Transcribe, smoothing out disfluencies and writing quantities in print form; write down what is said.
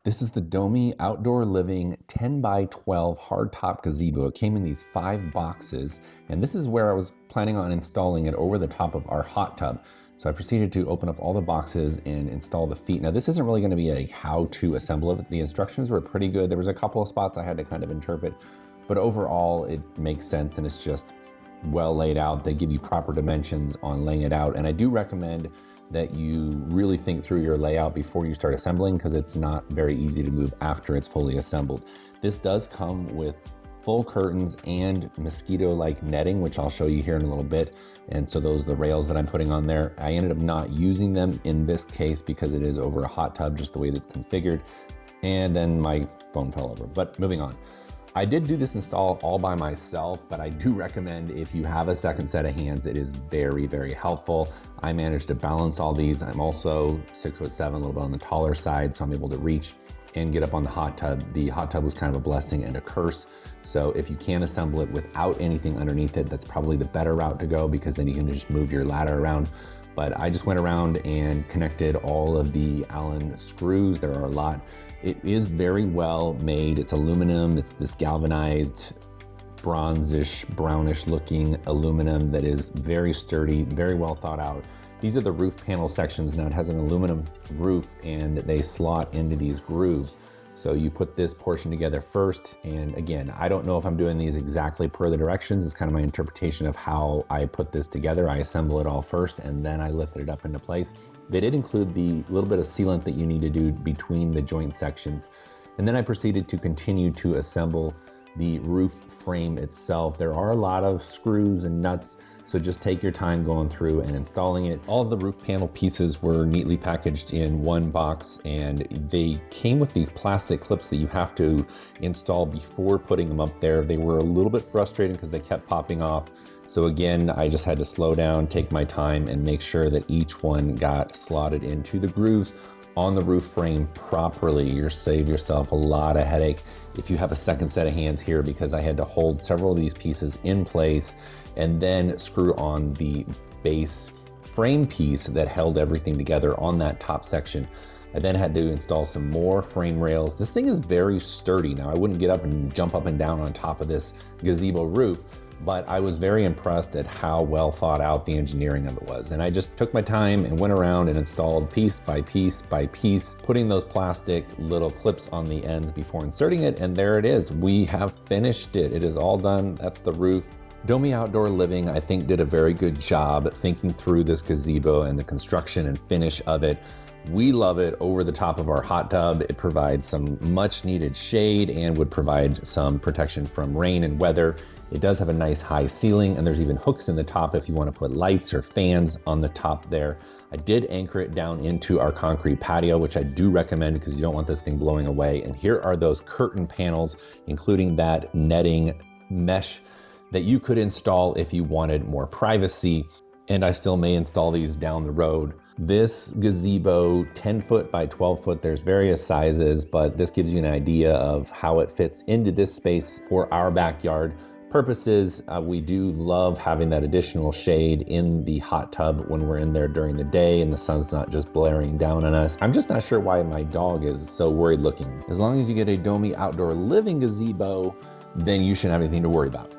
This is the Domi Outdoor Living 10 by 12 hardtop gazebo. It came in these 5 boxes, and this is where I was planning on installing it over the top of our hot tub. So I proceeded to open up all the boxes and install the feet. Now this isn't really going to be a how to assemble it. The instructions were pretty good. There was a couple of spots I had to kind of interpret, but overall it makes sense and it's just well laid out. They give you proper dimensions on laying it out, and I do recommend that you really think through your layout before you start assembling, because it's not very easy to move after it's fully assembled. This does come with full curtains and mosquito-like netting, which I'll show you here in a little bit. And so those are the rails that I'm putting on there. I ended up not using them in this case because it is over a hot tub, just the way that's configured. And then my phone fell over, but moving on. I did do this install all by myself, but I do recommend if you have a second set of hands, it is very, very helpful. I managed to balance all these. I'm also 6'7", a little bit on the taller side, so I'm able to reach and get up on the hot tub. The hot tub was kind of a blessing and a curse. So if you can assemble it without anything underneath it, that's probably the better route to go, because then you can just move your ladder around. But I just went around and connected all of the Allen screws. There are a lot. It is very well made. It's aluminum. It's this galvanized, bronzish, brownish looking aluminum that is very sturdy, very well thought out. These are the roof panel sections. Now it has an aluminum roof and they slot into these grooves. So you put this portion together first. And again, I don't know if I'm doing these exactly per the directions. It's kind of my interpretation of how I put this together. I assemble it all first and then I lifted it up into place. They did include the little bit of sealant that you need to do between the joint sections. And then I proceeded to continue to assemble the roof frame itself. There are a lot of screws and nuts, so just take your time going through and installing it. All of the roof panel pieces were neatly packaged in one box, and they came with these plastic clips that you have to install before putting them up there. They were a little bit frustrating because they kept popping off. So again, I just had to slow down, take my time, and make sure that each one got slotted into the grooves on the roof frame properly. You'll save yourself a lot of headache if you have a second set of hands here, because I had to hold several of these pieces in place and then screw on the base frame piece that held everything together on that top section. I then had to install some more frame rails. This thing is very sturdy. Now I wouldn't get up and jump up and down on top of this gazebo roof, but I was very impressed at how well thought out the engineering of it was. And I just took my time and went around and installed piece by piece by piece, putting those plastic little clips on the ends before inserting it. And there it is. We have finished it. It is all done. That's the roof. Domi Outdoor Living, I think, did a very good job thinking through this gazebo and the construction and finish of it. We love it over the top of our hot tub. It provides some much needed shade and would provide some protection from rain and weather. It does have a nice high ceiling, and there's even hooks in the top if you want to put lights or fans on the top there. I did anchor it down into our concrete patio, which I do recommend because you don't want this thing blowing away. And here are those curtain panels, including that netting mesh that you could install if you wanted more privacy. And I still may install these down the road. This gazebo, 10 foot by 12 foot, there's various sizes, but this gives you an idea of how it fits into this space for our backyard purposes. We do love having that additional shade in the hot tub when we're in there during the day and the sun's not just blaring down on us. I'm just not sure why my dog is so worried looking. As long as you get a Domi Outdoor Living gazebo, then you shouldn't have anything to worry about.